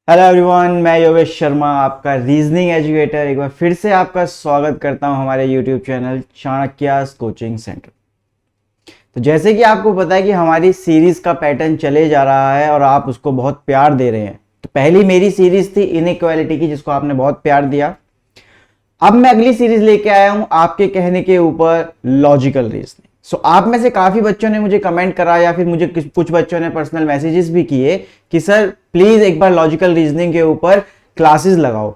Hello everyone, मैं योगेश शर्मा, आपका reasoning educator. एक बार फिर से आपका स्वागत करता हूं हमारे यूट्यूब चैनल चाणक्यास कोचिंग सेंटर। तो जैसे कि आपको पता है कि हमारी सीरीज का पैटर्न चले जा रहा है और आप उसको बहुत प्यार दे रहे हैं। तो पहली मेरी सीरीज थी इनइक्वालिटी की, जिसको आपने बहुत प्यार दिया। अब मैं अगली सीरीज लेके आया हूं आपके कहने के ऊपर, लॉजिकल रीजनिंग। सो आप में से काफी बच्चों ने मुझे कमेंट करा या फिर मुझे कुछ बच्चों ने पर्सनल मैसेजेस भी किए कि सर प्लीज एक बार लॉजिकल रीजनिंग के ऊपर क्लासेस लगाओ,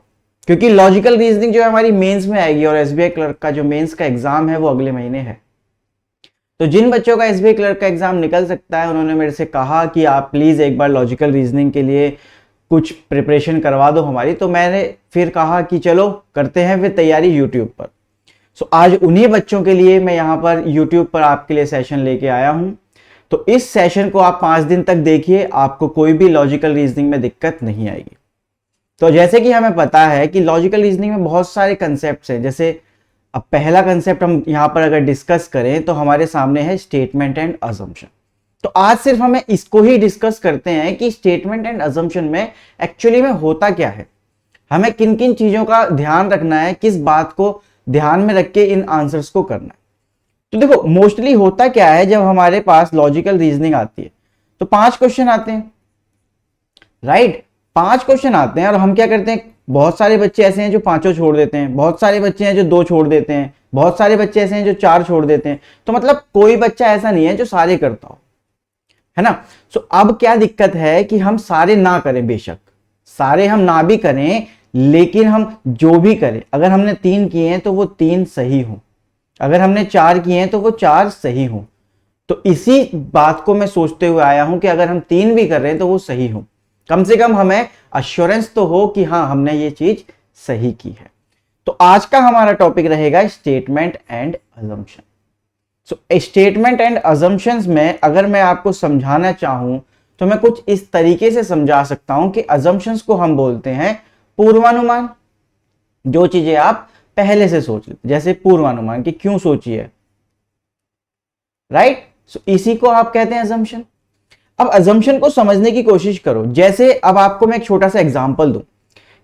क्योंकि लॉजिकल रीजनिंग जो है हमारी मेंस में आएगी और एसबीआई क्लर्क का जो मेंस का एग्जाम है वो अगले महीने है। तो जिन बच्चों का एसबीआई क्लर्क का एग्जाम निकल सकता है उन्होंने मेरे से कहा कि आप प्लीज एक बार लॉजिकल रीजनिंग के लिए कुछ प्रिपरेशन करवा दो हमारी। तो मैंने फिर कहा कि चलो करते हैं फिर तैयारी यूट्यूब पर। सो आज उन्हीं बच्चों के लिए मैं यहां पर यूट्यूब पर आपके लिए सेशन लेके आया हूं। तो इस सेशन को आप 5 दिन तक देखिए, आपको कोई भी लॉजिकल रीजनिंग में दिक्कत नहीं आएगी। तो जैसे कि हमें पता है कि लॉजिकल रीजनिंग में बहुत सारे कंसेप्ट हैं। जैसे अब पहला कंसेप्ट हम यहां पर अगर डिस्कस करें तो हमारे सामने है स्टेटमेंट एंड अजम्पशन। तो आज सिर्फ हमें इसको ही डिस्कस करते हैं कि स्टेटमेंट एंड अजम्पशन में एक्चुअली में होता क्या है, हमें किन किन चीजों का ध्यान रखना है, किस बात को ध्यान में रख के इन आंसर्स को करना है। तो देखो मोस्टली होता क्या है, जब हमारे पास लॉजिकल रीजनिंग आती है तो 5 क्वेश्चन आते हैं, राइट। 5 क्वेश्चन आते हैं और हम क्या करते हैं, बहुत सारे बच्चे ऐसे हैं जो पांचों छोड़ देते हैं, बहुत सारे बच्चे हैं जो 2 छोड़ देते हैं, बहुत सारे बच्चे ऐसे हैं जो 4 छोड़ देते हैं। तो मतलब कोई बच्चा ऐसा नहीं है जो सारे करता हो, है ना। सो अब क्या दिक्कत है कि हम सारे ना करें, बेशक सारे हम ना भी करें, लेकिन हम जो भी करें, अगर हमने 3 किए हैं तो वो 3 सही हो, अगर हमने 4 किए हैं तो वो 4 सही हो। तो इसी बात को मैं सोचते हुए आया हूं कि अगर हम 3 भी कर रहे हैं तो वो सही हो, कम से कम हमें अश्योरेंस तो हो कि हाँ हमने ये चीज सही की है। तो आज का हमारा टॉपिक रहेगा statement and assumption. So statement and assumptions में अगर मैं आपको समझाना चाहूं तो मैं कुछ इस तरीके से समझा सकता हूं कि अजम्पशंस को हम बोलते हैं पूर्वानुमान, जो चीजें आप पहले से सोच लेते, जैसे पूर्वानुमान कि क्यों सोचिए, राइट। सो इसी को आप कहते हैं अजम्पशन। अब अजम्पशन को समझने की कोशिश करो। जैसे अब आपको मैं एक छोटा सा एग्जांपल दूं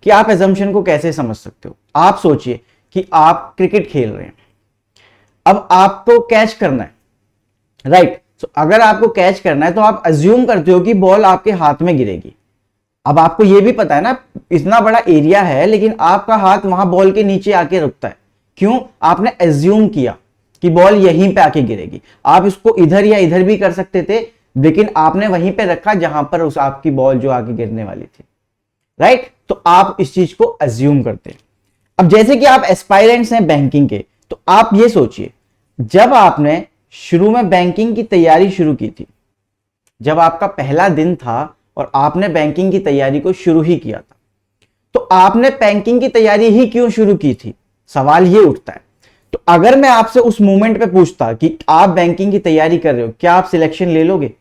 कि आप अजम्पशन को कैसे समझ सकते हो। आप सोचिए कि आप क्रिकेट खेल रहे हैं, अब आपको कैच करना है, राइट। सो अगर आपको कैच करना है तो आप अज्यूम करते हो कि बॉल आपके हाथ में गिरेगी। अब आपको यह भी पता है ना, इतना बड़ा एरिया है लेकिन आपका हाथ वहां बॉल के नीचे आके रुकता है। क्यों? आपने एज्यूम किया कि बॉल यहीं पे आके गिरेगी। आप इसको इधर या इधर भी कर सकते थे, लेकिन आपने वहीं पे रखा जहां पर उस आपकी बॉल जो आगे गिरने वाली थी, राइट। तो आप इस चीज को एज्यूम करते हैं। अब जैसे कि आप एस्पायरेंट्स हैं बैंकिंग के, तो आप ये सोचिए, जब आपने शुरू में बैंकिंग की तैयारी शुरू की थी, जब आपका पहला दिन था और आपने बैंकिंग की तैयारी को शुरू ही किया था, तो आपने बैंकिंग की तैयारी ही क्यों शुरू की थी, सवाल ये उठता है। तो अगर मैं आपसे उस मोमेंट पे पूछता कि आप बैंकिंग की तैयारी कर रहे हो, क्या आप सिलेक्शन ले लोगे?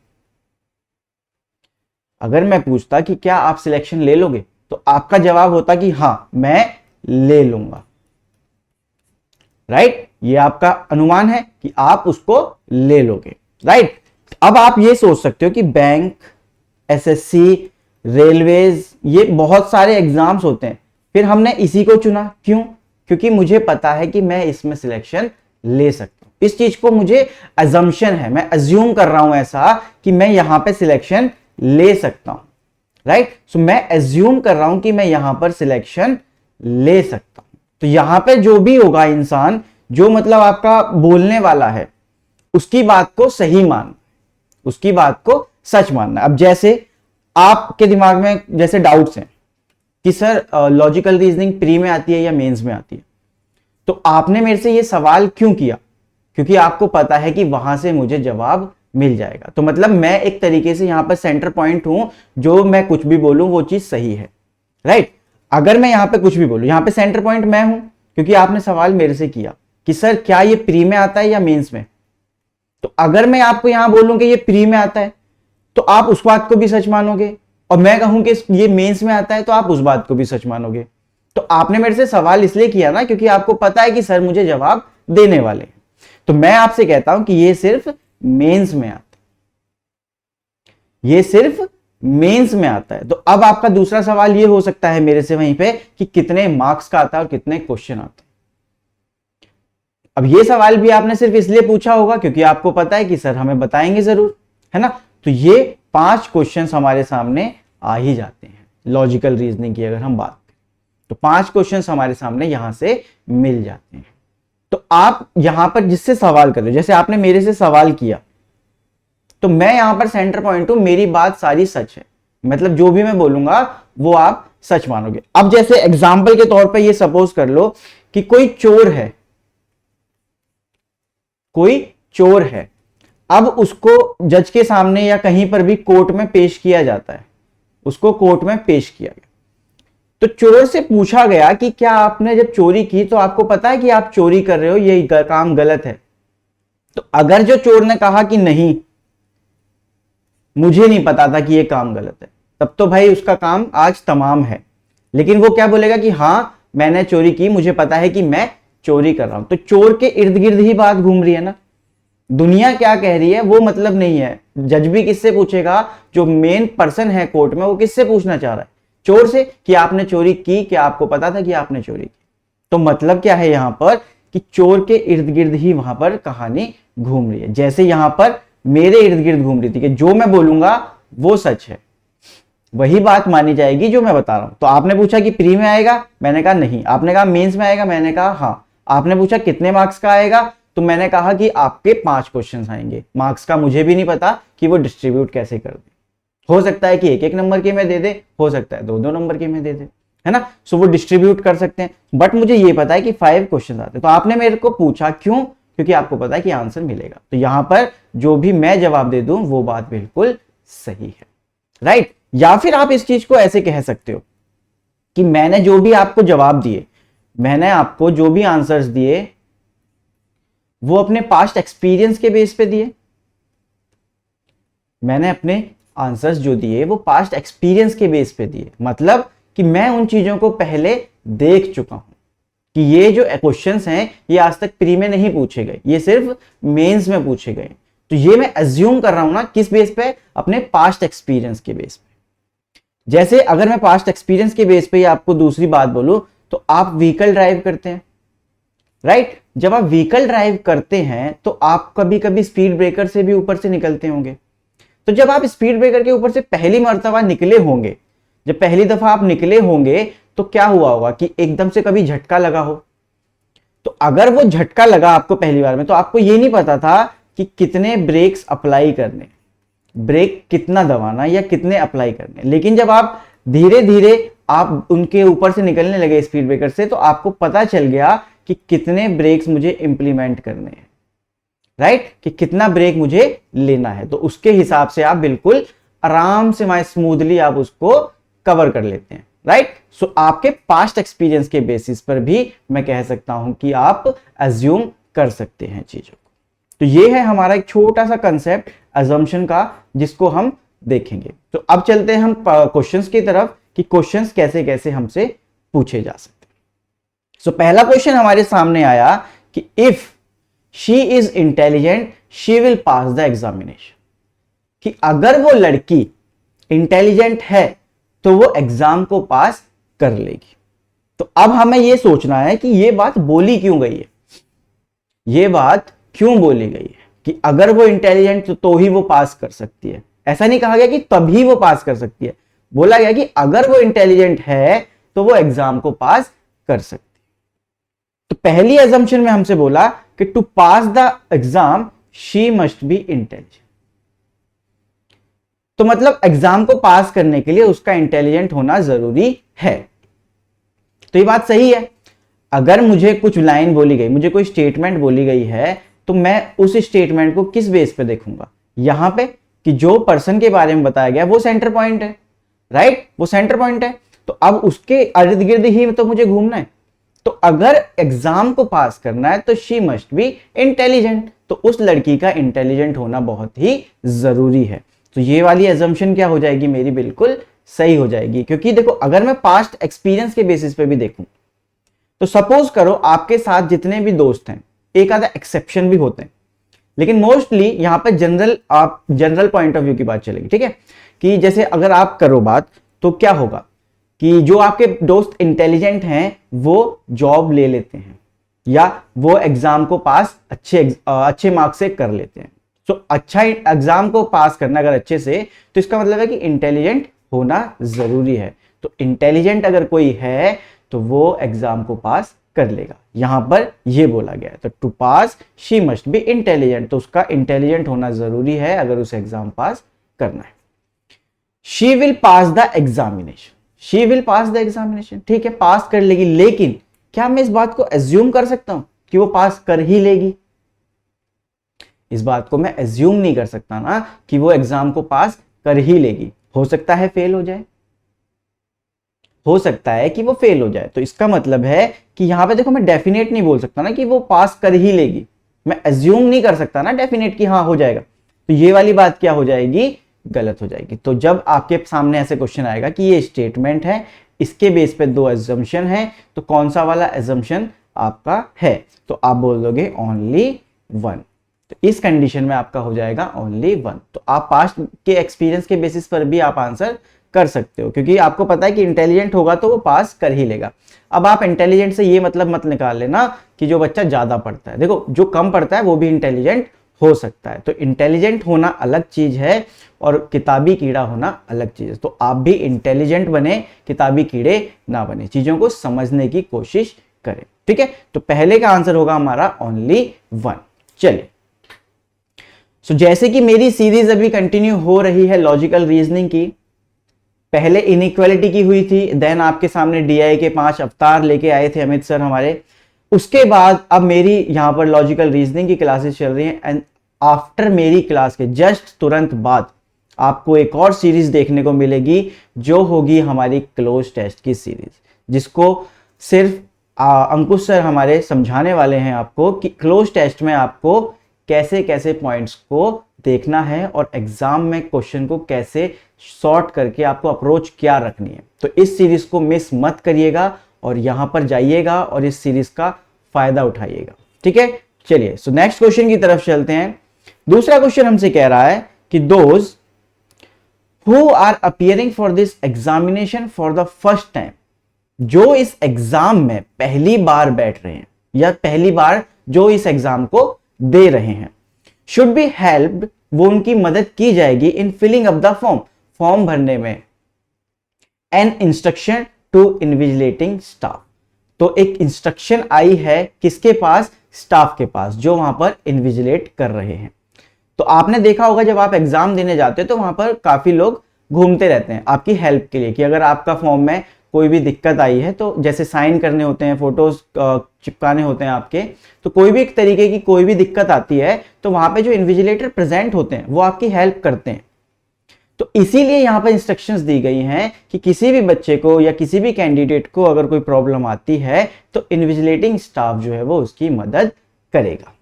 अगर मैं पूछता कि क्या आप सिलेक्शन ले लोगे, तो आपका जवाब होता कि हां मैं ले लूंगा, राइट। ये आपका अनुमान है कि आप उसको ले लोगे, राइट। अब आप ये सोच सकते हो कि बैंक, एसएससी, रेलवेज, ये बहुत सारे एग्जाम्स होते हैं, फिर हमने इसी को चुना, क्यों? क्योंकि मुझे पता है कि मैं इसमें सिलेक्शन ले सकता हूं। इस चीज को मुझे अजम्पशन है, मैं अज्यूम कर रहा हूं ऐसा कि मैं यहां पे सिलेक्शन ले सकता हूं, राइट। सो मैं अज्यूम कर रहा हूं कि मैं यहां पर सिलेक्शन ले सकता हूं। तो यहां पे जो भी होगा इंसान, जो मतलब आपका बोलने वाला है, उसकी बात को सही मान, उसकी बात को सच मानना। अब जैसे आपके दिमाग में जैसे डाउट्स हैं कि सर लॉजिकल रीजनिंग प्री में आती है या मेंस में आती है, तो आपने मेरे से ये सवाल क्यों किया? क्योंकि आपको पता है कि वहां से मुझे जवाब मिल जाएगा। तो मतलब मैं एक तरीके से यहां पर सेंटर पॉइंट हूं, जो मैं कुछ भी बोलूं वो चीज सही है, राइट। अगर मैं यहां पे कुछ भी बोलूं, यहां पे सेंटर पॉइंट मैं हूं, क्योंकि आपने सवाल मेरे से किया कि सर क्या ये प्री में आता है या मेंस में। तो अगर मैं आपको यहां बोलूं कि ये प्री में आता है, तो आप उस बात को भी सच मानोगे, और मैं कहूं कि ये मेंस में आता है तो आप उस बात को भी सच मानोगे। तो आपने मेरे से सवाल इसलिए किया ना क्योंकि आपको पता है कि सर मुझे जवाब देने वाले हैं। तो मैं आपसे कहता हूं कि ये सिर्फ मेंस में आता है, ये सिर्फ मेंस में आता है। तो अब आपका दूसरा सवाल ये हो सकता है मेरे से वहीं पे कि कितने मार्क्स का आता है और कितने क्वेश्चन आते हैं। अब ये सवाल भी आपने सिर्फ इसलिए पूछा होगा क्योंकि आपको पता है कि सर हमें बताएंगे जरूर, है ना। तो ये 5 क्वेश्चंस हमारे सामने आ ही जाते हैं। लॉजिकल रीजनिंग की अगर हम बात करें तो 5 क्वेश्चंस हमारे सामने यहां से मिल जाते हैं। तो आप यहां पर जिससे सवाल कर रहे हो, जैसे आपने मेरे से सवाल किया, तो मैं यहां पर सेंटर पॉइंट हूं, मेरी बात सारी सच है, मतलब जो भी मैं बोलूंगा वो आप सच मानोगे। अब जैसे एग्जाम्पल के तौर पे ये सपोज कर लो कि कोई चोर है, कोई चोर है, अब उसको जज के सामने या कहीं पर भी कोर्ट में पेश किया जाता है, उसको कोर्ट में पेश किया गया। तो चोर से पूछा गया कि क्या आपने जब चोरी की तो आपको पता है कि आप चोरी कर रहे हो, ये काम गलत है। तो अगर जो चोर ने कहा कि नहीं मुझे नहीं पता था कि ये काम गलत है, तब तो भाई उसका काम आज तमाम है। लेकिन वो क्या बोलेगा कि हां मैंने चोरी की, मुझे पता है कि मैं चोरी कर रहा हूं। तो चोर के इर्द गिर्द ही बात घूम रही है ना, दुनिया क्या कह रही है वो मतलब नहीं है। जज भी किससे पूछेगा, जो मेन पर्सन है कोर्ट में, वो किससे पूछना चाह रहा है, चोर से, कि आपने चोरी की, क्या आपको पता था कि आपने चोरी की। तो मतलब क्या है यहां पर कि चोर के इर्द गिर्द ही वहां पर कहानी घूम रही है। जैसे यहां पर मेरे इर्द गिर्द घूम रही थी कि जो मैं बोलूंगा वो सच है, वही बात मानी जाएगी जो मैं बता रहा हूं। तो आपने पूछा कि प्री में आएगा, मैंने कहा नहीं। आपने कहा मेंस में आएगा, मैंने कहा हां। आपने पूछा कितने मार्क्स का आएगा, तो मैंने कहा कि आपके 5 क्वेश्चंस आएंगे। मार्क्स का मुझे भी नहीं पता कि वो डिस्ट्रीब्यूट कैसे कर दे, हो सकता है कि 1-1 नंबर के में दे दे, हो सकता है 2-2 नंबर के में दे दे, है ना। सो वो डिस्ट्रीब्यूट कर सकते हैं, बट मुझे ये पता है कि 5 क्वेश्चन आते हैं। तो आपने मेरे को पूछा क्यों, क्योंकि आपको पता है कि आंसर मिलेगा। तो यहां पर जो भी मैं जवाब दे दूं वो बात बिल्कुल सही है, राइट। या फिर आप इस चीज को ऐसे कह सकते हो कि मैंने जो भी आपको जवाब दिए, मैंने आपको जो भी आंसर्स दिए वो अपने पास्ट एक्सपीरियंस के बेस पे दिए। मैंने अपने आंसर्स जो दिए वो पास्ट एक्सपीरियंस के बेस पे दिए, मतलब कि मैं उन चीजों को पहले देख चुका हूं कि ये जो क्वेश्चंस हैं ये आज तक प्री में नहीं पूछे गए, ये सिर्फ मेंस में पूछे गए। तो ये मैं अज्यूम कर रहा हूं ना, किस बेस पे, अपने पास्ट एक्सपीरियंस के बेस पे। जैसे अगर मैं पास्ट एक्सपीरियंस के बेस पे ही आपको दूसरी बात बोलूं, तो आप व्हीकल ड्राइव करते हैं, राइट। जब आप व्हीकल ड्राइव करते हैं तो आप कभी कभी स्पीड ब्रेकर से भी ऊपर से निकलते होंगे। तो जब आप स्पीड ब्रेकर के ऊपर से पहली मर्तबा निकले होंगे, जब पहली दफा आप निकले होंगे, तो क्या हुआ होगा कि एकदम से कभी झटका लगा हो। तो अगर वो झटका लगा आपको पहली बार में, तो आपको ये नहीं पता था कि कितने ब्रेक्स अप्लाई करने, ब्रेक कितना दबाना या कितने अप्लाई करने। लेकिन जब आप धीरे धीरे आप उनके ऊपर से निकलने लगे स्पीड ब्रेकर से, तो आपको पता चल गया कि कितने ब्रेक्स मुझे इंप्लीमेंट करने हैं, राइट, कि कितना ब्रेक मुझे लेना है। तो उसके हिसाब से आप बिल्कुल आराम से स्मूथली आप उसको कवर कर लेते हैं, राइट। सो आपके पास्ट एक्सपीरियंस के बेसिस पर भी मैं कह सकता हूं कि आप अज्यूम कर सकते हैं चीजों को। तो ये है हमारा एक छोटा सा कंसेप्ट अजम्पशन का, जिसको हम देखेंगे। तो अब चलते हैं हम क्वेश्चंस की तरफ कि क्वेश्चंस कैसे कैसे हमसे पूछे जा सकते हैं। सो पहला क्वेश्चन हमारे सामने आया कि if she is intelligent she will pass the examination, कि अगर वो लड़की इंटेलिजेंट है तो वो एग्जाम को पास कर लेगी। तो अब हमें ये सोचना है कि ये बात बोली क्यों गई है, ये बात क्यों बोली गई है कि अगर वो इंटेलिजेंट तो ही वो पास कर सकती है। ऐसा नहीं कहा गया कि तभी वो पास कर सकती है, बोला गया कि अगर वो इंटेलिजेंट है तो वो एग्जाम को पास कर सकती है। तो पहली अजम्पशन में हमसे बोला कि to pass the exam she must be intelligent. तो मतलब एग्जाम को पास करने के लिए उसका इंटेलिजेंट होना जरूरी है। तो ये बात सही है। अगर मुझे कुछ लाइन बोली गई, मुझे कोई स्टेटमेंट बोली गई है, तो मैं उस स्टेटमेंट को किस बेस पे देखूंगा, यहां पे कि जो पर्सन के बारे में बताया गया वो सेंटर पॉइंट है, राइट, वो सेंटर पॉइंट है। तो अब उसके इर्द गिर्द ही तो मुझे घूमना है। तो अगर एग्जाम को पास करना है तो शी मस्ट बी इंटेलिजेंट, तो उस लड़की का इंटेलिजेंट होना बहुत ही जरूरी है। तो ये वाली एजम्पशन क्या हो जाएगी मेरी, बिल्कुल सही हो जाएगी। क्योंकि देखो अगर मैं पास्ट एक्सपीरियंस के बेसिस पे भी देखूं, तो सपोज करो आपके साथ जितने भी दोस्त हैं, एक आधा एक्सेप्शन भी होते हैं, लेकिन मोस्टली यहां पर जनरल पॉइंट ऑफ व्यू की बात चलेगी, ठीक है, कि जैसे अगर आप करो बात तो क्या होगा कि जो आपके दोस्त इंटेलिजेंट हैं वो जॉब ले लेते हैं या वो एग्जाम को पास अच्छे मार्क्स से कर लेते हैं। तो अच्छा एग्जाम को पास करना अगर अच्छे से, तो इसका मतलब है कि इंटेलिजेंट होना जरूरी है। तो इंटेलिजेंट अगर कोई है तो वो एग्जाम को पास कर लेगा, यहां पर ये बोला गया है। तो to pass she must be intelligent, तो उसका इंटेलिजेंट होना जरूरी है अगर उसे एग्जाम पास करना है। She will pass the examination, she will pass the examination, ठीक है पास कर लेगी, लेकिन क्या मैं इस बात को एज्यूम कर सकता हूं कि वो पास कर ही लेगी? इस बात को मैं एज्यूम नहीं कर सकता ना कि वो एग्जाम को पास कर ही लेगी। हो सकता है फेल हो जाए, हो सकता है कि वो फेल हो जाए। तो इसका मतलब है कि यहां पे देखो मैं डेफिनेट नहीं बोल सकता ना कि वो पास कर ही लेगी, मैं एज्यूम नहीं कर सकता ना डेफिनेट कि हाँ हो जाएगा। तो ये वाली बात क्या हो जाएगी? गलत हो जाएगी। तो जब आपके सामने ऐसे क्वेश्चन आएगा कि ये स्टेटमेंट है, इसके बेस पे दो एजम्पशन है, तो कौन सा वाला एजम्पशन आपका है? तो आप बोल दोगे ओनली वन। तो इस कंडीशन में आपका हो जाएगा ओनली वन। तो आप पास्ट के एक्सपीरियंस के बेसिस पर भी आप आंसर कर सकते हो, क्योंकि आपको पता है कि इंटेलिजेंट होगा तो वो पास कर ही लेगा। अब आप इंटेलिजेंट से ये मतलब मत निकाल लेना कि जो बच्चा ज्यादा पढ़ता है, देखो जो कम पढ़ता है वो भी इंटेलिजेंट हो सकता है। तो इंटेलिजेंट होना अलग चीज है और किताबी कीड़ा होना अलग चीज है। तो आप भी इंटेलिजेंट बने, किताबी कीड़े ना बने, चीजों को समझने की कोशिश करें, ठीक है। तो पहले का आंसर होगा हमारा ओनली वन। चलिए, सो जैसे कि मेरी सीरीज अभी कंटिन्यू हो रही है लॉजिकल रीजनिंग की, पहले इनइक्वालिटी की हुई थी, देन आपके सामने डीआई के 5 अवतार लेके आए थे अमित सर हमारे। उसके बाद अब मेरी यहां पर लॉजिकल रीजनिंग की क्लासेस चल रही हैं, एंड आफ्टर मेरी क्लास के जस्ट तुरंत बाद आपको एक और सीरीज देखने को मिलेगी जो होगी हमारी क्लोज टेस्ट की सीरीज, जिसको सिर्फ अंकुश सर हमारे समझाने वाले हैं आपको कि क्लोज टेस्ट में आपको कैसे कैसे पॉइंट्स को देखना है और एग्जाम में क्वेश्चन को कैसे सॉर्ट करके आपको अप्रोच क्या रखनी है। तो इस सीरीज को मिस मत करिएगा और यहां पर जाइएगा और इस सीरीज का फायदा उठाइएगा, ठीक है। चलिए, सो नेक्स्ट क्वेश्चन की तरफ चलते हैं। दूसरा क्वेश्चन हमसे कह रहा है कि those who are appearing for this examination for the first time, जो इस एग्जाम में पहली बार बैठ रहे हैं या पहली बार जो इस एग्जाम को दे रहे हैं, शुड बी हेल्प्ड, वो उनकी मदद की जाएगी in filling up the form, form भरने में, an instruction to invigilating staff. तो एक इंस्ट्रक्शन आई है किसके पास? स्टाफ के पास, जो वहां पर इन्विजिलेट कर रहे हैं। तो आपने देखा होगा जब आप एग्जाम देने जाते हो तो वहां पर काफी लोग घूमते रहते हैं आपकी हेल्प के लिए, कि अगर आपका फॉर्म में कोई भी दिक्कत आई है, तो जैसे साइन करने होते हैं, फोटोज चिपकाने होते हैं आपके, तो कोई भी एक तरीके की कोई भी दिक्कत आती है तो वहां पे जो इन्विजिलेटर प्रेजेंट होते हैं वो आपकी हेल्प करते हैं। तो इसीलिए यहां पर इंस्ट्रक्शंस दी गई हैं कि किसी भी बच्चे को या किसी भी कैंडिडेट को अगर कोई प्रॉब्लम आती है तो इन्विजिलेटिंग स्टाफ जो है वो उसकी मदद करेगा।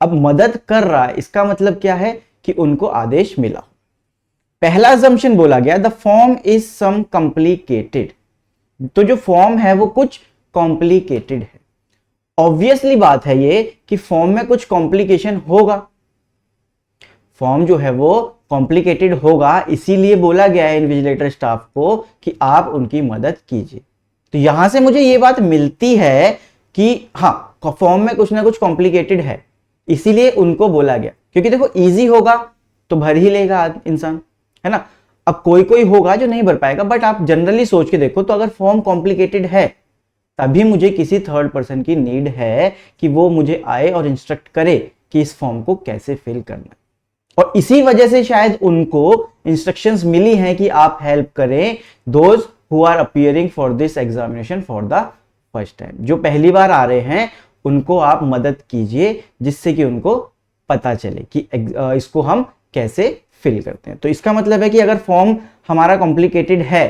अब मदद कर रहा है, इसका मतलब क्या है कि उनको आदेश मिला। पहला असम्पशन बोला गया the form is some complicated, तो जो फॉर्म है वो कुछ कॉम्प्लिकेटेड है। ऑब्वियसली बात है ये कि फॉर्म में कुछ कॉम्प्लिकेशन होगा, फॉर्म जो है वो कॉम्प्लिकेटेड होगा, इसीलिए बोला गया है इन्विजिलेटर स्टाफ को कि आप उनकी मदद कीजिए। तो यहां से मुझे ये बात मिलती है कि हाँ फॉर्म में कुछ ना कुछ कॉम्प्लिकेटेड है, इसीलिए उनको बोला गया। क्योंकि देखो इजी होगा तो भर ही लेगा इंसान, है ना। अब कोई कोई होगा जो नहीं भर पाएगा, बट आप जनरली सोच के देखो तो अगर फॉर्म कॉम्प्लिकेटेड है तभी मुझे किसी थर्ड पर्सन की नीड है कि वो मुझे आए और इंस्ट्रक्ट करे कि इस फॉर्म को कैसे फिल करना है। और इसी वजह से शायद उनको इंस्ट्रक्शंस मिली हैं कि आप हेल्प करें those who are appearing for this examination for the first time, जो पहली बार आ रहे हैं उनको आप मदद कीजिए, जिससे कि उनको पता चले कि इसको हम कैसे फिल करते हैं। तो इसका मतलब है कि अगर फॉर्म हमारा कॉम्प्लिकेटेड है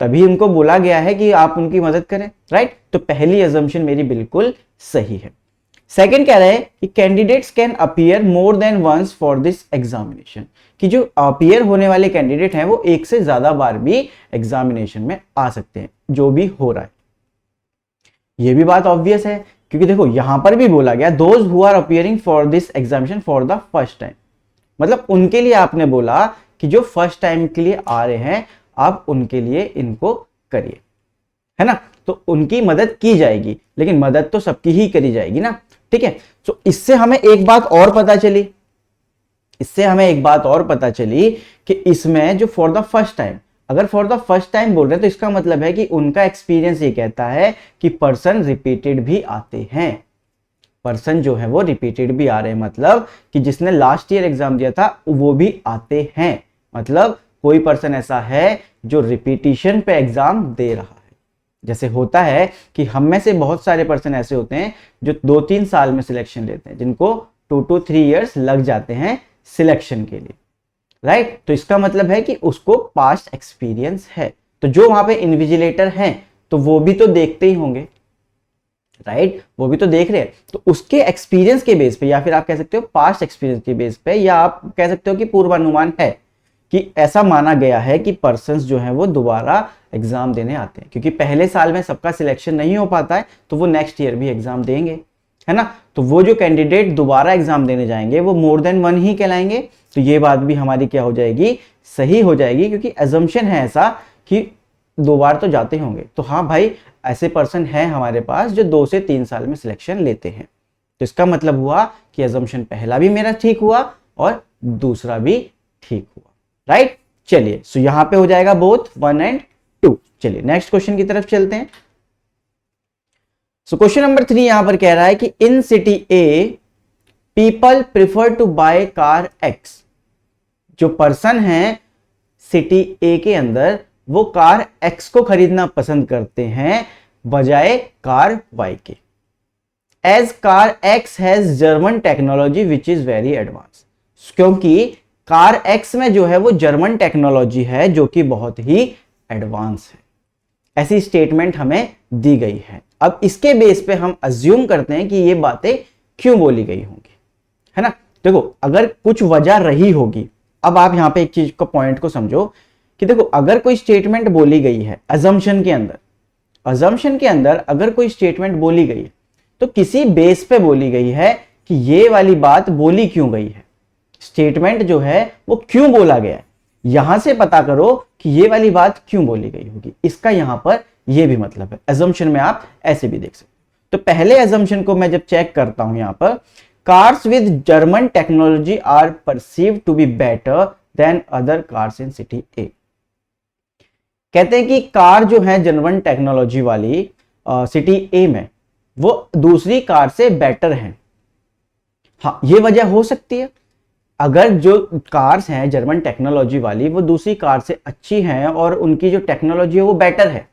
तभी उनको बोला गया है कि आप उनकी मदद करें, राइट। तो पहली अजम्पशन मेरी बिल्कुल सही है। सेकंड कह रहा है कि candidates can appear more than once for this examination, कि जो अपीयर होने वाले कैंडिडेट हैं वो एक से ज्यादा बार भी एग्जामिनेशन में आ सकते हैं, जो भी हो रहा है। ये भी बात ऑब्वियस है, क्योंकि देखो यहां पर भी बोला गया those who are appearing for this examination for the first time, मतलब उनके लिए आपने बोला कि जो फर्स्ट टाइम के लिए आ रहे हैं आप उनके लिए इनको करिए, है ना। तो उनकी मदद की जाएगी, लेकिन मदद तो सबकी ही करी जाएगी ना, ठीक है। तो इससे हमें एक बात और पता चली, कि इसमें जो फॉर द फर्स्ट टाइम, अगर फॉर द फर्स्ट टाइम बोल रहे हैं तो इसका मतलब है कि उनका एक्सपीरियंस ये कहता है कि पर्सन रिपीटेड भी आते हैं, पर्सन जो है वो रिपीटेड भी आ रहे हैं, मतलब कि जिसने लास्ट ईयर एग्जाम दिया था वो भी आते हैं, मतलब कोई पर्सन ऐसा है जो रिपीटिशन पे एग्जाम दे रहा है। जैसे होता है कि हम में से बहुत सारे पर्सन ऐसे होते हैं जो 2-3 साल में सिलेक्शन लेते हैं, जिनको 2 to 3 years लग जाते हैं सिलेक्शन के लिए, राइट। तो इसका मतलब है कि उसको पास्ट एक्सपीरियंस है। तो जो वहां पे इन्विजिलेटर हैं तो वो भी तो देखते ही होंगे, राइट, वो भी तो देख रहे हैं। तो उसके एक्सपीरियंस के बेस पे, या फिर आप कह सकते हो पास्ट एक्सपीरियंस के बेस पे, या आप कह सकते हो कि पूर्वानुमान है कि ऐसा माना गया है कि पर्सन्स जो हैं वो दोबारा एग्जाम देने आते हैं, क्योंकि पहले साल में सबका सिलेक्शन नहीं हो पाता है तो वो नेक्स्ट ईयर भी एग्जाम देंगे, है ना। तो वो जो कैंडिडेट दोबारा एग्जाम देने जाएंगे वो मोर देन वन ही कहलाएंगे। तो ये बात भी हमारी क्या हो जाएगी, सही हो जाएगी, क्योंकि एजम्पशन है ऐसा कि 2 बार तो जाते होंगे। तो हाँ भाई, ऐसे पर्सन हैं हमारे पास जो 2 से 3 साल में सिलेक्शन लेते हैं। तो इसका मतलब हुआ कि एजम्पशन पहला भी मेरा ठीक हुआ और दूसरा भी ठीक हुआ, राइट। चलिए, सो यहां पे हो जाएगा बोथ 1 and 2। चलिए नेक्स्ट क्वेश्चन की तरफ चलते हैं। सो क्वेश्चन नंबर 3 यहां पर कह रहा है कि in city A people prefer to buy car X. जो पर्सन है सिटी ए के अंदर वो कार एक्स को खरीदना पसंद करते हैं बजाय कार वाई के। As car X has German technology which is very advance. क्योंकि कार एक्स में जो है वो जर्मन टेक्नोलॉजी है जो कि बहुत ही एडवांस है, ऐसी स्टेटमेंट हमें दी गई है। अब इसके बेस पे हम अज्यूम करते हैं कि ये बातें क्यों बोली गई होंगी, है ना। देखो, अगर कुछ वजह रही होगी, अब आप यहां पे एक चीज को पॉइंट को समझो कि देखो, अगर कोई स्टेटमेंट बोली गई है अजम्पशन के अंदर अगर कोई स्टेटमेंट बोली गई है तो किसी बेस पे बोली गई है कि ये वाली बात बोली क्यों गई है, स्टेटमेंट जो है वो क्यों बोला गया है, यहां से पता करो कि ये वाली बात क्यों बोली गई होगी। इसका यहां पर ये भी मतलब है। अजम्पशन में आप ऐसे भी देख सकते हो। तो पहले अजम्पशन को मैं जब चेक करता हूं यहां पर, cars with German technology are perceived to be better than other cars in city A. कहते हैं कि कार जो है जर्मन टेक्नोलॉजी वाली सिटी ए में वो दूसरी कार से बेटर है। हाँ, ये वजह हो सकती है, अगर जो कार्स हैं जर्मन टेक्नोलॉजी वाली वो दूसरी कार से अच्छी हैं और उनकी जो टेक्नोलॉजी है वो बेटर है,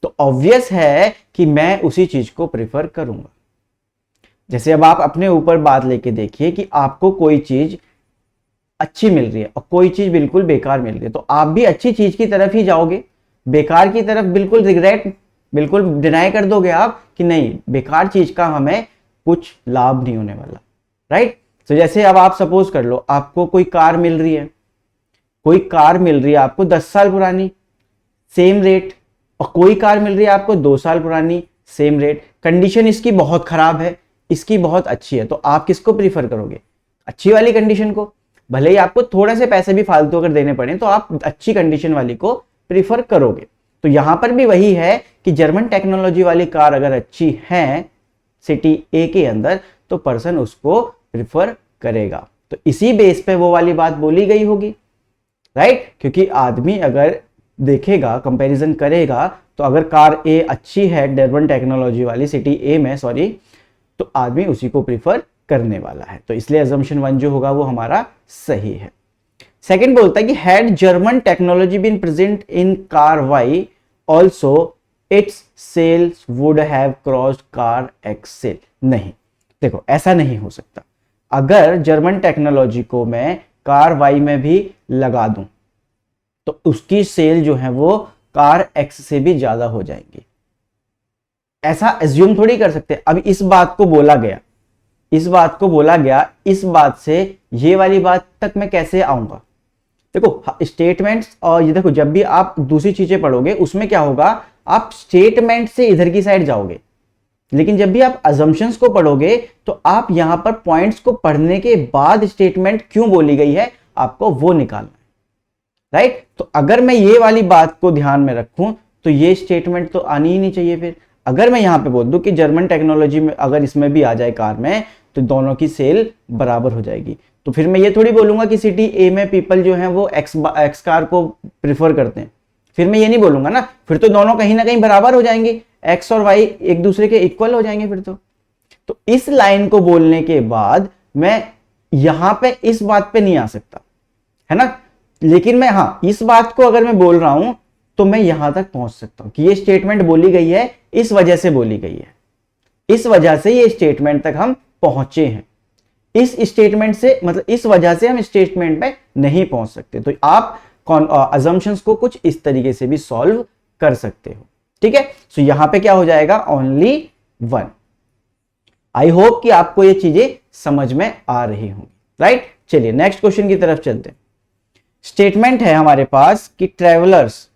तो ऑब्वियस है कि मैं उसी चीज को प्रिफर करूंगा। जैसे अब आप अपने ऊपर बात लेके देखिए कि आपको कोई चीज अच्छी मिल रही है और कोई चीज बिल्कुल बेकार मिल रही है, तो आप भी अच्छी चीज की तरफ ही जाओगे, बेकार की तरफ बिल्कुल रिग्रेट, बिल्कुल डिनाई कर दोगे आप कि नहीं, बेकार चीज का हमें कुछ लाभ नहीं होने वाला, राइट। तो जैसे अब आप सपोज कर लो, आपको कोई कार मिल रही है आपको 10 साल पुरानी, सेम रेट, और कोई कार मिल रही है आपको 2 साल पुरानी, सेम रेट, कंडीशन इसकी बहुत खराब है, इसकी बहुत अच्छी है, तो आप किसको प्रीफर करोगे, अच्छी वाली कंडीशन को। भले ही आपको थोड़े से पैसे भी फालतू अगर देने पड़े तो आप अच्छी कंडीशन वाली को प्रीफर करोगे। तो यहां पर भी वही है कि जर्मन टेक्नोलॉजी वाली कार अगर अच्छी है सिटी ए के अंदर तो पर्सन उसको प्रिफर करेगा। तो इसी बेस पे वो वाली बात बोली गई होगी, राइट। क्योंकि आदमी अगर देखेगा, कंपैरिजन करेगा, तो अगर कार ए अच्छी है जर्मन टेक्नोलॉजी वाली सिटी ए में, तो आदमी उसी को प्रिफर करने वाला है। तो इसलिए अजम्पशन 1 जो होगा वो हमारा सही है। सेकंड बोलता है कि had German technology been present in car Y also its sales would have crossed car X sale. नहीं, देखो ऐसा नहीं हो सकता। अगर जर्मन टेक्नोलॉजी को मैं कार वाई में भी लगा दूं तो उसकी सेल जो है वो कार एक्स से भी ज्यादा हो जाएंगी, ऐसा एज्यूम थोड़ी कर सकते। अब इस बात को बोला गया, इस बात से ये वाली बात तक मैं कैसे आऊंगा। देखो स्टेटमेंट्स, और ये देखो जब भी आप दूसरी चीजें पढ़ोगे उसमें क्या होगा, आप स्टेटमेंट से इधर की साइड जाओगे, लेकिन जब भी आप अजम्पशंस को पढ़ोगे तो आप यहां पर पॉइंट्स को पढ़ने के बाद स्टेटमेंट क्यों बोली गई है आपको वो निकालना है। राइट। तो अगर मैं ये वाली बात को ध्यान में रखूं तो ये स्टेटमेंट तो आनी ही नहीं चाहिए। फिर अगर मैं यहां पे बोल दूं कि जर्मन टेक्नोलॉजी में अगर इसमें भी आ जाए कार में तो दोनों की सेल बराबर हो जाएगी, तो फिर मैं ये थोड़ी बोलूंगा कि सिटी ए में पीपल जो है वो एक्स कार को प्रिफर करते हैं। फिर मैं ये नहीं बोलूंगा ना, फिर तो दोनों कहीं ना कहीं बराबर हो जाएंगे, एक्स और वाई एक दूसरे के इक्वल हो जाएंगे फिर तो इस लाइन को बोलने के बाद मैं यहां पे इस बात पे नहीं आ सकता, है ना। लेकिन मैं हाँ इस बात को अगर मैं बोल रहा हूं तो मैं यहां तक पहुंच सकता हूं कि ये स्टेटमेंट बोली गई है, इस वजह से बोली गई है, इस वजह से ये स्टेटमेंट तक हम पहुंचे हैं। इस स्टेटमेंट से मतलब इस वजह से हम स्टेटमेंट पे नहीं पहुंच सकते। तो आप अजम्पशंस को कुछ इस तरीके से भी सॉल्व कर सकते हो, ठीक है। सो यहां पे क्या हो जाएगा, ओनली वन। आई होप कि आपको ये चीजें समझ में आ रही होंगी, राइट। चलिए नेक्स्ट क्वेश्चन की तरफ चलते हैं। स्टेटमेंट है हमारे पास कि travellers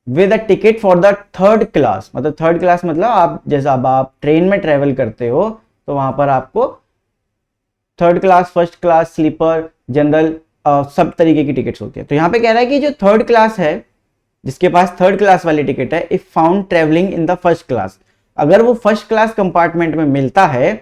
with a ticket for the third class, मतलब थर्ड क्लास मतलब आप जैसा अब आप ट्रेन में ट्रेवल करते हो तो वहां पर आपको third class, first class, sleeper, general सब तरीके की टिकट्स होती है। तो यहां पे कह रहा है कि जो थर्ड क्लास है, जिसके पास थर्ड क्लास वाली टिकट है, if found travelling in the first class, अगर वो फर्स्ट क्लास कंपार्टमेंट में मिलता है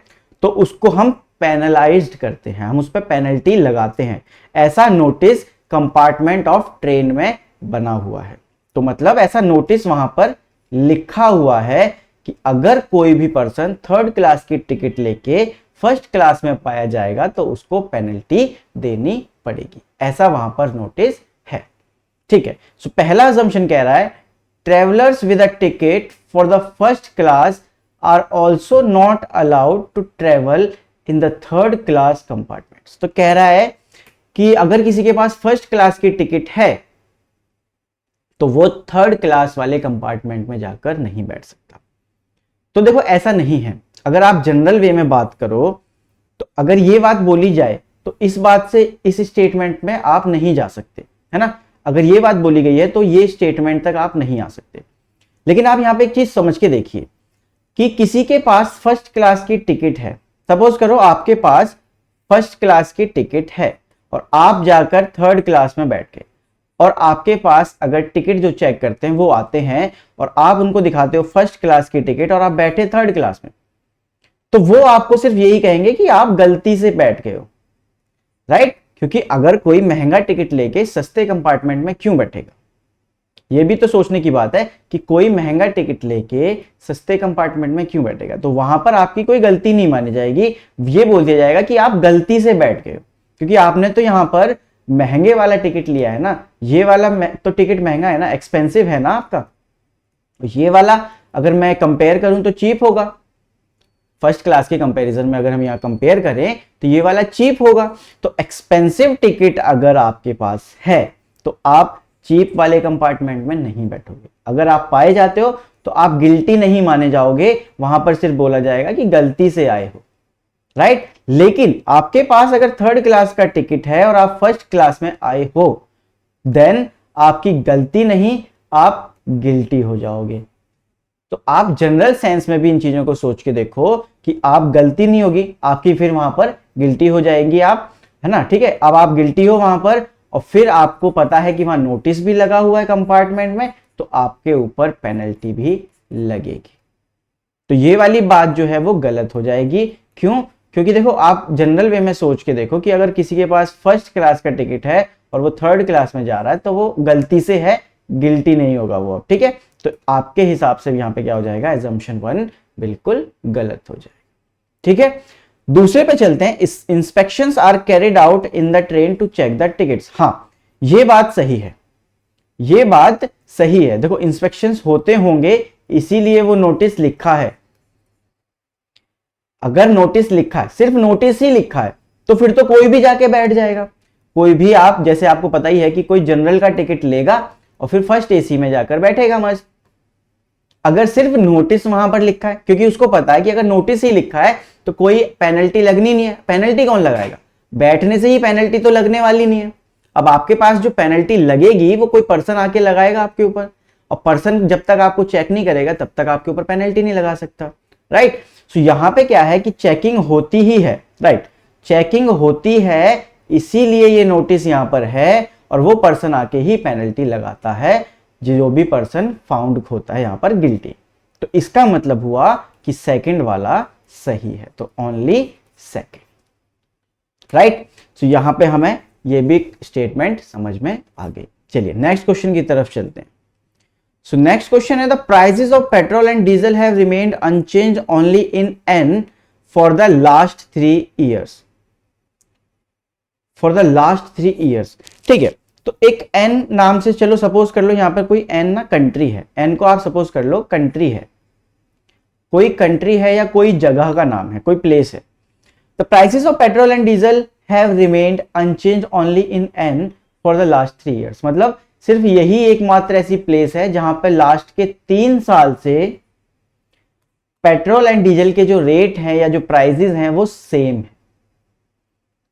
तो उसको हम पेनलाइज्ड करते हैं, हम उस पर पेनल्टी लगाते हैं। ऐसा नोटिस कंपार्टमेंट ऑफ ट्रेन में बना हुआ है। तो मतलब ऐसा नोटिस वहां पर लिखा हुआ है कि अगर कोई भी पर्सन थर्ड क्लास की टिकट लेके फर्स्ट क्लास में पाया जाएगा तो उसको पेनल्टी देनी पड़ेगी, ऐसा वहां पर नोटिस है, ठीक है। सो पहला असम्पशन कह रहा है travellers with a ticket for the first class are also not allowed to travel in the third class compartments. तो कह रहा है कि अगर किसी के पास फर्स्ट क्लास की टिकट है तो वो थर्ड क्लास वाले कंपार्टमेंट में जाकर नहीं बैठ सकता। तो देखो ऐसा नहीं है, अगर आप जनरल वे में बात करो तो अगर ये बात बोली जाए तो इस बात से इस स्टेटमेंट में आप नहीं जा सकते, है ना। अगर ये बात बोली गई है तो ये स्टेटमेंट तक आप नहीं आ सकते। लेकिन आप यहां पे एक चीज समझ के देखिए कि किसी के पास फर्स्ट क्लास की टिकट है, सपोज करो आपके पास फर्स्ट क्लास की टिकट है और आप जाकर थर्ड क्लास में बैठ गए, और आपके पास अगर टिकट जो चेक करते हैं वो आते हैं और आप उनको दिखाते हो फर्स्ट क्लास की टिकट और आप बैठे थर्ड क्लास में, तो वो आपको सिर्फ यही कहेंगे कि आप गलती से बैठ गए हो, राइट। क्योंकि अगर कोई महंगा टिकट लेके सस्ते कंपार्टमेंट में क्यों बैठेगा, ये भी तो सोचने की बात है कि कोई महंगा टिकट लेके सस्ते कंपार्टमेंट में क्यों बैठेगा। तो वहां पर आपकी कोई गलती नहीं मानी जाएगी, ये बोल दिया जाएगा कि आप गलती से बैठ गए हो, क्योंकि आपने तो यहां पर महंगे वाला टिकट लिया है ना, ये वाला तो टिकट महंगा है ना, एक्सपेंसिव है ना आपका। ये वाला अगर मैं कंपेयर करूं तो चीप होगा, फर्स्ट क्लास के कंपैरिजन में अगर हम यहाँ कंपेयर करें तो ये वाला चीप होगा। तो एक्सपेंसिव टिकट अगर आपके पास है तो आप चीप वाले कंपार्टमेंट में नहीं बैठोगे। अगर आप पाए जाते हो तो आप गिल्टी नहीं माने जाओगे, वहां पर सिर्फ बोला जाएगा कि गलती से आए हो, राइट। लेकिन आपके पास अगर थर्ड क्लास का टिकट है और आप फर्स्ट क्लास में आए हो, देन आपकी गलती नहीं, आप गिल्टी हो जाओगे। तो आप जनरल सेंस में भी इन चीजों को सोच के देखो कि आप गलती नहीं होगी आपकी, फिर वहां पर गिल्टी हो जाएंगी आप, है ना, ठीक है। अब आप गिल्टी हो वहां पर और फिर आपको पता है कि वहां नोटिस भी लगा हुआ है कंपार्टमेंट में, तो आपके ऊपर पेनल्टी भी लगेगी। तो ये वाली बात जो है वो गलत हो जाएगी। क्यों? क्योंकि देखो आप जनरल वे में सोच के देखो कि अगर किसी के पास फर्स्ट क्लास का टिकट है और वो थर्ड क्लास में जा रहा है तो वो गलती से है, गिल्टी नहीं होगा वो, ठीक है। तो आपके हिसाब से यहां पे क्या हो जाएगा, एजम्पशन 1 बिल्कुल गलत हो जाएगा, ठीक है। दूसरे पे चलते हैं। Inspections are carried out in the train to check the tickets. हाँ ये बात सही है, ये बात सही है। देखो इंस्पेक्शंस होते होंगे इसीलिए वो नोटिस लिखा है। अगर नोटिस लिखा है, सिर्फ नोटिस ही लिखा है, तो फिर तो कोई भी जाके बैठ जाएगा। कोई भी, आप जैसे आपको पता ही है कि कोई जनरल का टिकट लेगा और फिर फर्स्ट एसी में जाकर बैठेगा मस्त। अगर सिर्फ नोटिस वहां पर लिखा है, क्योंकि उसको पता है कि अगर नोटिस ही लिखा है तो कोई पेनल्टी लगनी नहीं है। पेनल्टी कौन लगाएगा, बैठने से ही पेनल्टी तो लगने वाली नहीं है। अब आपके पास जो पेनल्टी लगेगी वो कोई पर्सन आके लगाएगा आपके ऊपर, और पर्सन जब तक आपको चेक नहीं करेगा तब तक आपके ऊपर पेनल्टी नहीं लगा सकता, राइट। सो यहां पे क्या है कि चेकिंग होती ही है, राइट, चेकिंग होती है, इसीलिए ये नोटिस यहां पर है। और वो पर्सन आके ही पेनल्टी लगाता है, जो भी पर्सन फाउंड होता है यहाँ पर गिल्टी। तो इसका मतलब हुआ कि सेकंड वाला सही है, तो ओनली सेकंड, राइट। तो यहां पे हमें ये भी स्टेटमेंट समझ में आ गई। चलिए नेक्स्ट क्वेश्चन की तरफ चलते हैं। सो नेक्स्ट क्वेश्चन है the prices of petrol and diesel have remained unchanged only in an for the last 3 years। For the last 3 years, ठीक है। तो एक एन नाम से, चलो सपोज कर लो यहां पर कोई एन ना कंट्री है, एन को आप सपोज कर लो कंट्री है, कोई कंट्री है या कोई जगह का नाम है, कोई प्लेस है। The prices of petrol and diesel have remained unchanged only in an for the last 3 years। मतलब सिर्फ यही एकमात्र ऐसी प्लेस है जहां पर लास्ट के 3 साल से पेट्रोल एंड डीजल के जो रेट हैं या जो प्राइसेस हैं वो सेम है।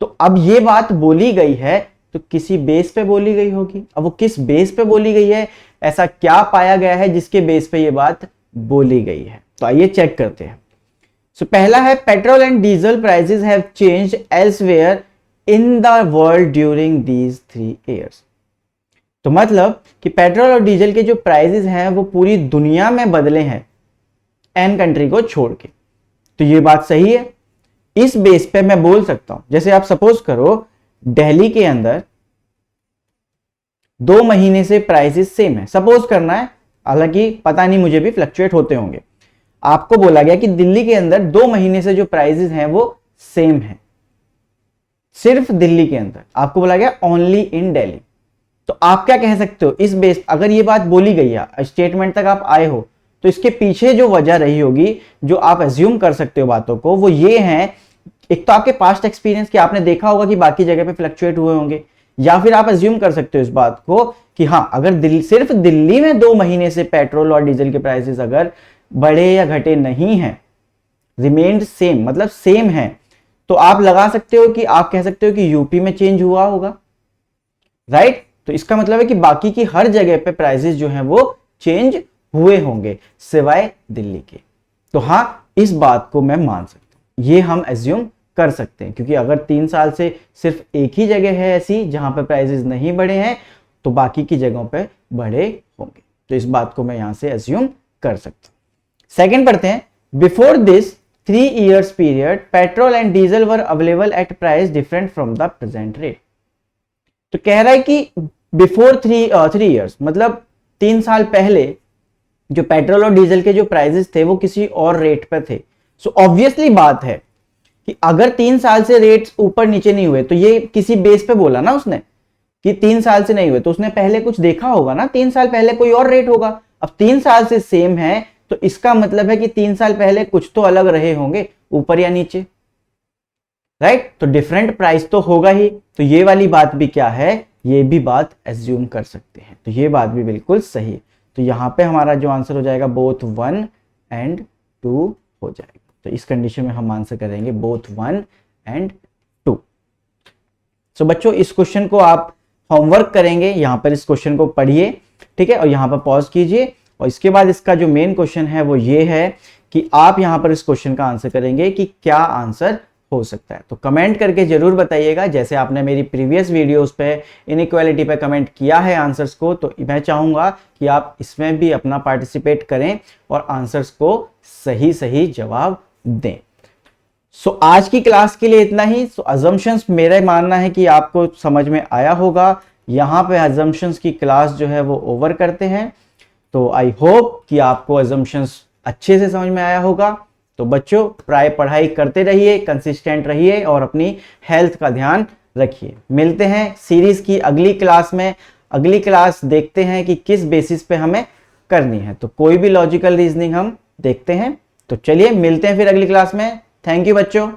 तो अब ये बात बोली गई है तो किसी बेस पे बोली गई होगी। अब वो किस बेस पे बोली गई है, ऐसा क्या पाया गया है जिसके बेस पे ये बात बोली गई है, तो आइए चेक करते हैं। सो पहला है petrol and diesel prices have changed elsewhere in the world during these 3 years। तो मतलब कि पेट्रोल और डीजल के जो प्राइसेस हैं वो पूरी दुनिया में बदले हैं एन कंट्री को छोड़ के। तो ये बात सही है। इस बेस पे मैं बोल सकता हूं, जैसे आप सपोज करो दिल्ली के अंदर 2 महीने से प्राइसेस सेम है, सपोज करना है, हालांकि पता नहीं, मुझे भी फ्लक्चुएट होते होंगे। आपको बोला गया कि दिल्ली के अंदर 2 महीने से जो प्राइसेस हैं वो सेम है, सिर्फ दिल्ली के अंदर। आपको बोला गया ओनली इन दिल्ली। तो आप क्या कह सकते हो इस बेस, अगर ये बात बोली गई है, स्टेटमेंट तक आप आए हो, तो इसके पीछे जो वजह रही होगी, जो आप एज्यूम कर सकते हो बातों को, वो ये है, एक तो आपके पास्ट एक्सपीरियंस कि आपने देखा होगा कि बाकी जगह पे फ्लक्चुएट हुए होंगे, या फिर आप एज्यूम कर सकते हो इस बात को कि हाँ, अगर सिर्फ दिल्ली में 2 महीने से पेट्रोल और डीजल के प्राइसेस अगर बढ़े या घटे नहीं है, रिमेन्ड सेम, मतलब सेम है, तो आप लगा सकते हो कि आप कह सकते हो कि यूपी में चेंज हुआ होगा, राइट। तो इसका मतलब है कि बाकी की हर जगह पे प्राइसेस जो हैं वो चेंज हुए होंगे सिवाय दिल्ली के। तो हाँ, इस बात को मैं मान सकता हूं, ये हम एज्यूम कर सकते हैं, क्योंकि अगर 3 साल से सिर्फ एक ही जगह है ऐसी जहां पे प्राइसेस नहीं बढ़े हैं, तो बाकी की जगहों पे बढ़े होंगे। तो इस बात को मैं यहां से एज्यूम कर सकता हूं। सेकंड पढ़ते हैं। Before this 3 years period petrol and diesel were available at price different from the present rate. तो कह रहा है कि बिफोर 3 years, मतलब 3 साल पहले जो पेट्रोल और डीजल के जो प्राइसेस थे वो किसी और रेट पर थे। सो ऑब्वियसली बात है कि अगर 3 साल से रेट्स ऊपर नीचे नहीं हुए, तो ये किसी बेस पे बोला ना उसने कि 3 साल से नहीं हुए, तो उसने पहले कुछ देखा होगा ना, 3 साल पहले कोई और रेट होगा। अब 3 साल से सेम है, तो इसका मतलब है कि 3 साल पहले कुछ तो अलग रहे होंगे, ऊपर या नीचे, राइट। तो डिफरेंट प्राइस तो होगा ही। तो ये वाली बात भी क्या है, ये भी बात एज्यूम कर सकते हैं। तो ये बात भी बिल्कुल सही है। तो यहां पे हमारा जो आंसर हो जाएगा बोथ 1 and 2 हो जाएगा। तो इस कंडीशन में हम आंसर करेंगे बोथ 1 and 2। सो बच्चों, इस क्वेश्चन को आप होमवर्क करेंगे, यहां पर इस क्वेश्चन को पढ़िए, ठीक है, और यहां पर पॉज कीजिए, और इसके बाद इसका जो मेन क्वेश्चन है वो ये है कि आप यहां पर इस क्वेश्चन का आंसर करेंगे कि क्या आंसर हो सकता है। तो कमेंट करके जरूर बताइएगा, जैसे आपने मेरी प्रीवियस वीडियोस पे इनइक्वालिटी पे कमेंट किया है आंसर्स को, तो मैं चाहूंगा कि आप इसमें भी अपना पार्टिसिपेट करें और आंसर्स को सही सही जवाब दें। सो आज की क्लास के लिए इतना ही। सो अजम्पशंस, मेरा मानना है कि आपको समझ में आया होगा। यहाँ पे अजम्पशंस की क्लास जो है वो ओवर करते हैं। तो आई होप कि आपको अजम्पशंस अच्छे से समझ में आया होगा। तो बच्चों, प्राय पढ़ाई करते रहिए, कंसिस्टेंट रहिए और अपनी हेल्थ का ध्यान रखिए। मिलते हैं सीरीज की अगली क्लास में। अगली क्लास देखते हैं कि किस बेसिस पे हमें करनी है, तो कोई भी लॉजिकल रीजनिंग हम देखते हैं। तो चलिए मिलते हैं फिर अगली क्लास में। थैंक यू बच्चों।